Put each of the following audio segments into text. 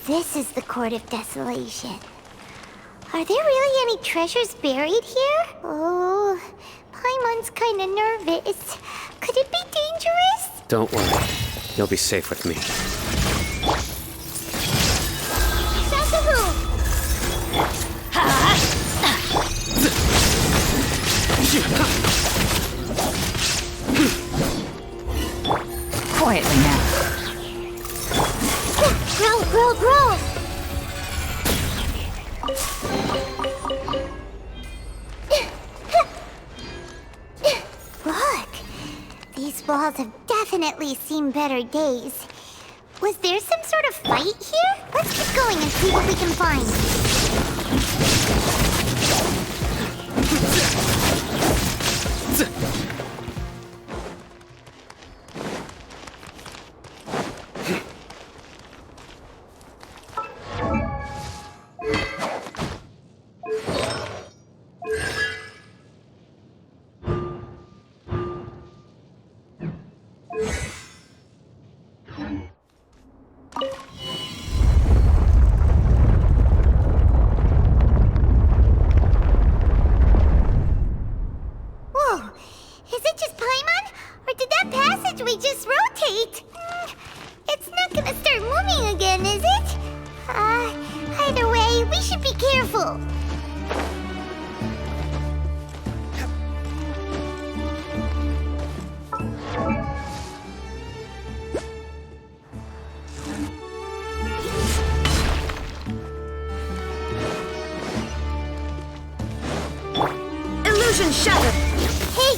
this is the Court of Desolation. Are there really any treasures buried here? Oh, Paimon's kinda nervous. Could it be dangerous? Don't worry. You'll be safe with me. Sasuhu! Quietly now. Growl! Look! These walls have definitely seen better days. Was there some sort of fight here? Let's keep going and see what we can find. Whoa! Is it just Paimon? Or did that passageway just rotate? It's not gonna start moving again, is it? Either way, we should be careful. Illusion shattered! Hey!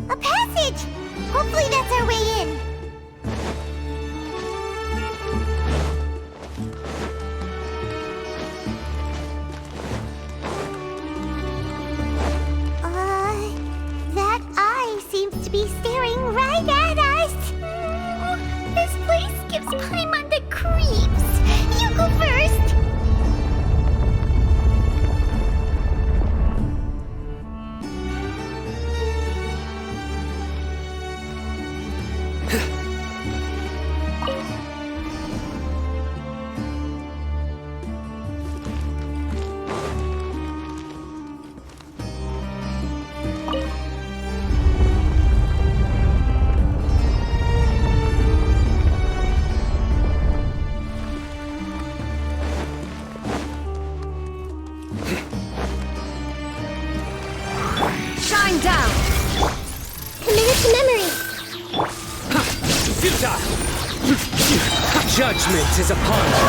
A passage! Hopefully that's our way in. That eye seems to be staring right at us. This place gives Paimon the creeps. You go first. Shine down! Commit it to memory. Futile! Judgment is upon you!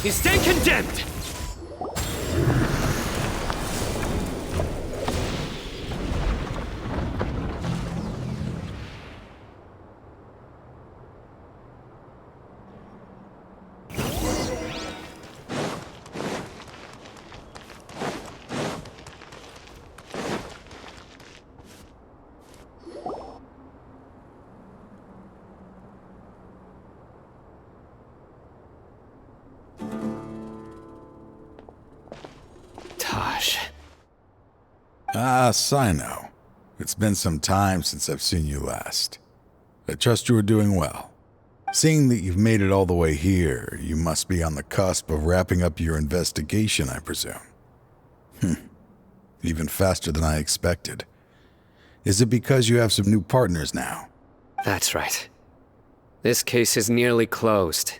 You stand condemned! Ah, Cyno. It's been some time since I've seen you last. I trust you are doing well. Seeing that you've made it all the way here, you must be on the cusp of wrapping up your investigation, I presume. Even faster than I expected. Is it because you have some new partners now? That's right. This case is nearly closed.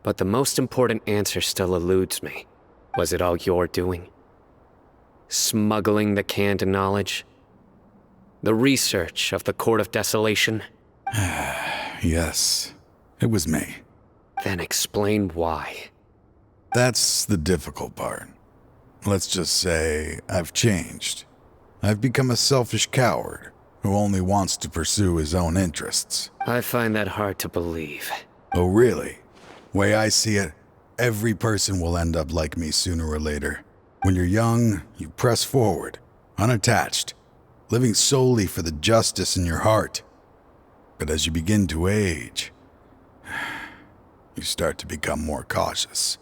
But the most important answer still eludes me. Was it all your doing? Smuggling the canned knowledge? The research of the Court of Desolation? Yes, it was me. Then explain why. That's the difficult part. Let's just say I've changed. I've become a selfish coward who only wants to pursue his own interests. I find that hard to believe. Oh, really? Way I see it, every person will end up like me sooner or later. When you're young, you press forward, unattached, living solely for the justice in your heart. But as you begin to age, you start to become more cautious.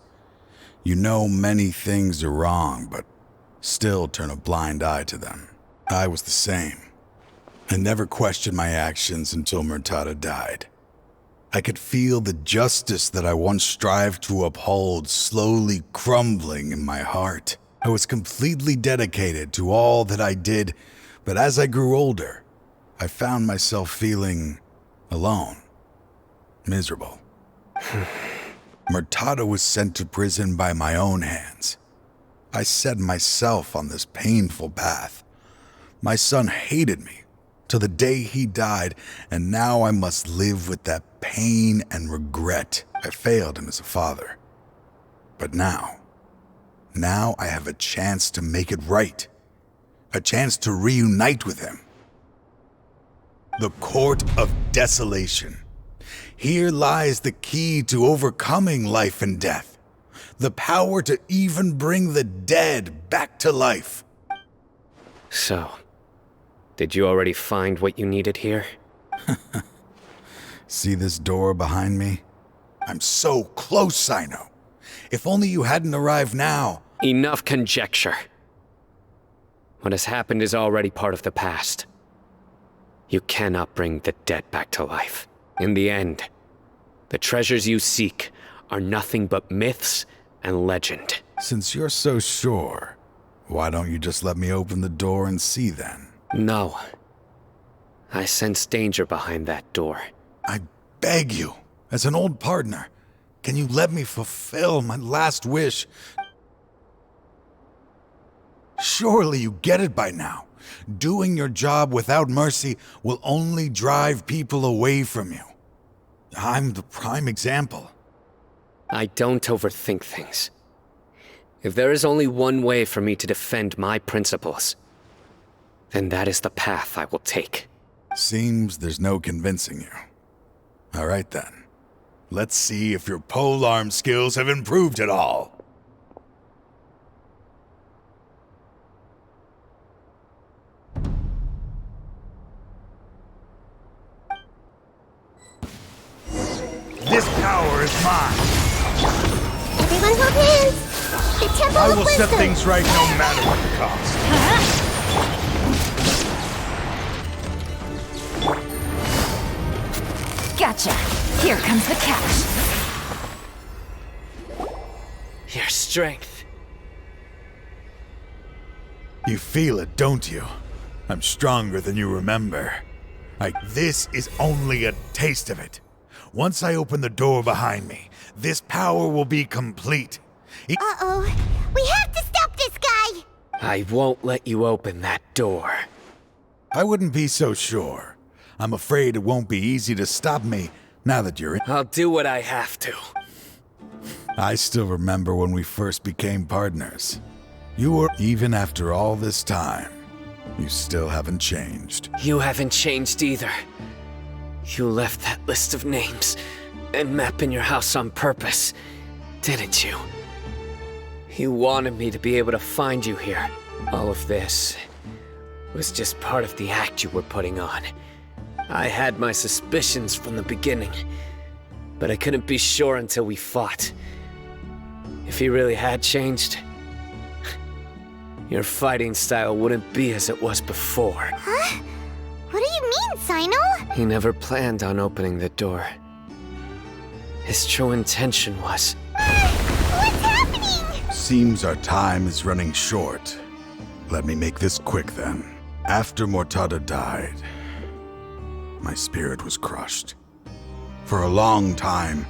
You know many things are wrong, but still turn a blind eye to them. I was the same. I never questioned my actions until Murtada died. I could feel the justice that I once strived to uphold slowly crumbling in my heart. I was completely dedicated to all that I did, but as I grew older, I found myself feeling alone, miserable. Murtada was sent to prison by my own hands. I set myself on this painful path. My son hated me till the day he died, and now I must live with that pain and regret. I failed him as a father. But now I have a chance to make it right. A chance to reunite with him. The Court of Desolation. Here lies the key to overcoming life and death. The power to even bring the dead back to life. So, did you already find what you needed here? See this door behind me? I'm so close, Cyno. If only you hadn't arrived now. Enough conjecture. What has happened is already part of the past. You cannot bring the dead back to life. In the end, the treasures you seek are nothing but myths and legend. Since you're so sure, why don't you just let me open the door and see then? No. I sense danger behind that door. I beg you, as an old partner, can you let me fulfill my last wish? Surely you get it by now. Doing your job without mercy will only drive people away from you. I'm the prime example. I don't overthink things. If there is only one way for me to defend my principles, then that is the path I will take. Seems there's no convincing you. All right then. Let's see if your polearm skills have improved at all. This power is mine. Everyone hold hands. The Temple I of will set Wisdom. things right no matter what the cost. Gotcha. Here comes the catch. Your strength. You feel it, don't you? I'm stronger than you remember. This is only a taste of it. Once I open the door behind me, this power will be complete. Uh-oh. We have to stop this guy. I won't let you open that door. I wouldn't be so sure. I'm afraid it won't be easy to stop me now that you're in. I'll do what I have to. I still remember when we first became partners. You were, even after all this time, you still haven't changed. You haven't changed either. You left that list of names and map in your house on purpose, didn't you? You wanted me to be able to find you here. All of this was just part of the act you were putting on. I had my suspicions from the beginning, but I couldn't be sure until we fought. If he really had changed, your fighting style wouldn't be as it was before. Huh? What do you mean, Cyno? He never planned on opening the door. His true intention was... What's happening? Seems our time is running short. Let me make this quick then. After Murtada died, my spirit was crushed. For a long time,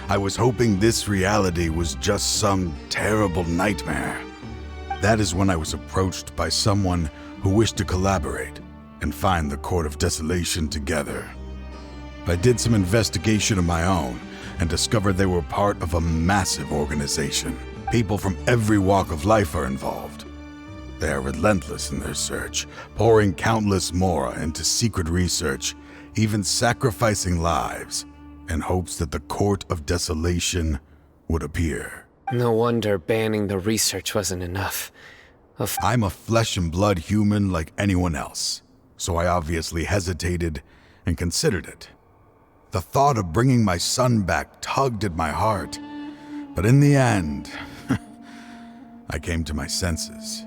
I was hoping this reality was just some terrible nightmare. That is when I was approached by someone who wished to collaborate and find the Court of Desolation together. I did some investigation of my own and discovered they were part of a massive organization. People from every walk of life are involved. They are relentless in their search, pouring countless mora into secret research, even sacrificing lives in hopes that the Court of Desolation would appear. No wonder banning the research wasn't enough. I'm a flesh and blood human like anyone else, so I obviously hesitated and considered it. The thought of bringing my son back tugged at my heart, but in the end, I came to my senses.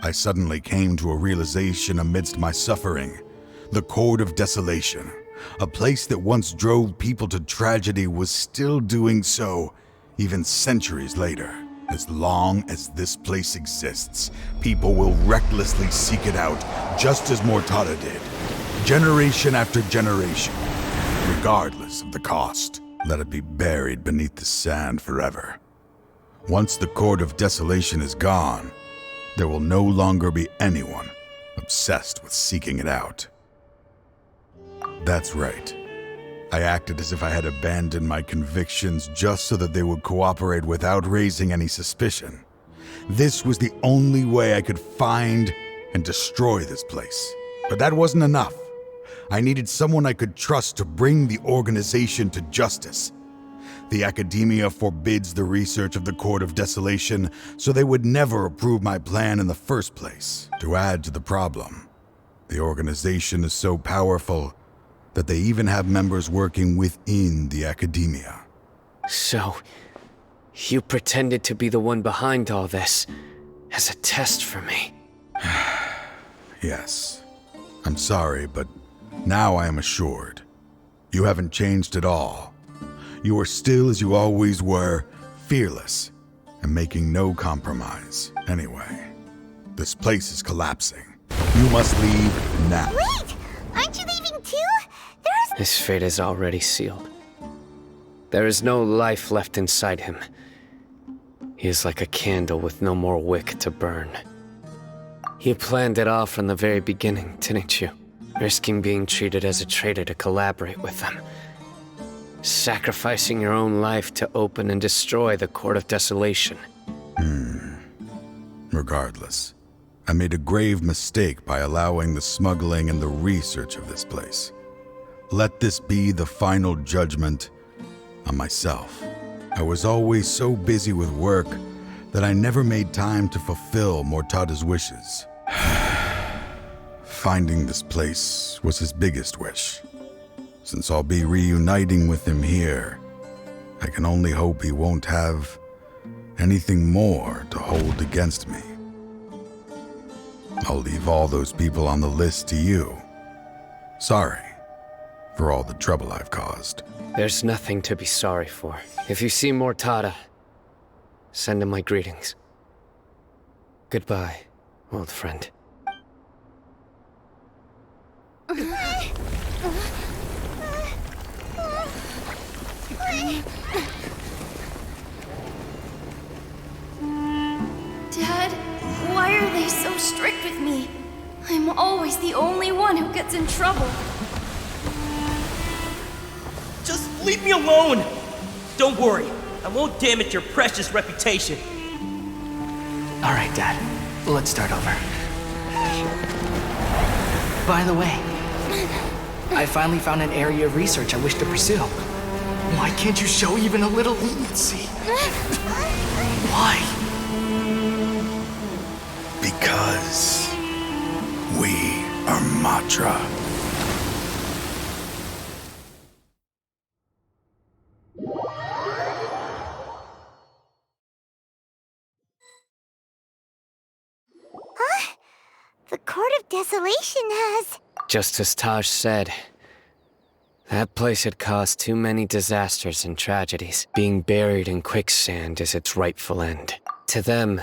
I suddenly came to a realization amidst my suffering. The Court of Desolation, a place that once drove people to tragedy, was still doing so, even centuries later. As long as this place exists, people will recklessly seek it out, just as Mortada did, generation after generation, regardless of the cost. Let it be buried beneath the sand forever. Once the Court of Desolation is gone, there will no longer be anyone obsessed with seeking it out. That's right. I acted as if I had abandoned my convictions just so that they would cooperate without raising any suspicion. This was the only way I could find and destroy this place. But that wasn't enough. I needed someone I could trust to bring the organization to justice. The Academia forbids the research of the Court of Desolation, so they would never approve my plan in the first place. To add to the problem, the organization is so powerful that they even have members working within the Academia. So, you pretended to be the one behind all this, as a test for me. Yes. I'm sorry, but now I am assured. You haven't changed at all. You are still as you always were, fearless, and making no compromise. Anyway, this place is collapsing. You must leave now. Wait! Aren't you leaving too? His fate is already sealed. There is no life left inside him. He is like a candle with no more wick to burn. You planned it all from the very beginning, didn't you? Risking being treated as a traitor to collaborate with them. Sacrificing your own life to open and destroy the Court of Desolation. Regardless, I made a grave mistake by allowing the smuggling and the research of this place. Let this be the final judgment on myself. I was always so busy with work that I never made time to fulfill Mortada's wishes. Finding this place was his biggest wish. Since I'll be reuniting with him here, I can only hope he won't have anything more to hold against me. I'll leave all those people on the list to you. Sorry for all the trouble I've caused. There's nothing to be sorry for. If you see Mortada, send him my greetings. Goodbye, old friend. Dad, why are they so strict with me? I'm always the only one who gets in trouble. Just leave me alone! Don't worry, I won't damage your precious reputation. Alright, Dad. Let's start over. By the way, I finally found an area of research I wish to pursue. Why can't you show even a little leniency? Why? Because we are Matra. The Court of Desolation has... Just as Taj said, that place had caused too many disasters and tragedies. Being buried in quicksand is its rightful end. To them,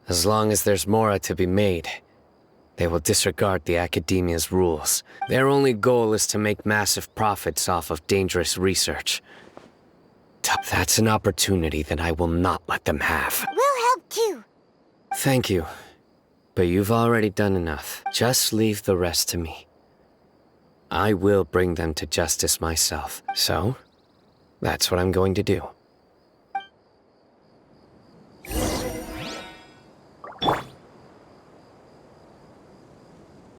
as long as there's Mora to be made, they will disregard the Academia's rules. Their only goal is to make massive profits off of dangerous research. That's an opportunity that I will not let them have. We'll help too. Thank you. But you've already done enough. Just leave the rest to me. I will bring them to justice myself. So, that's what I'm going to do.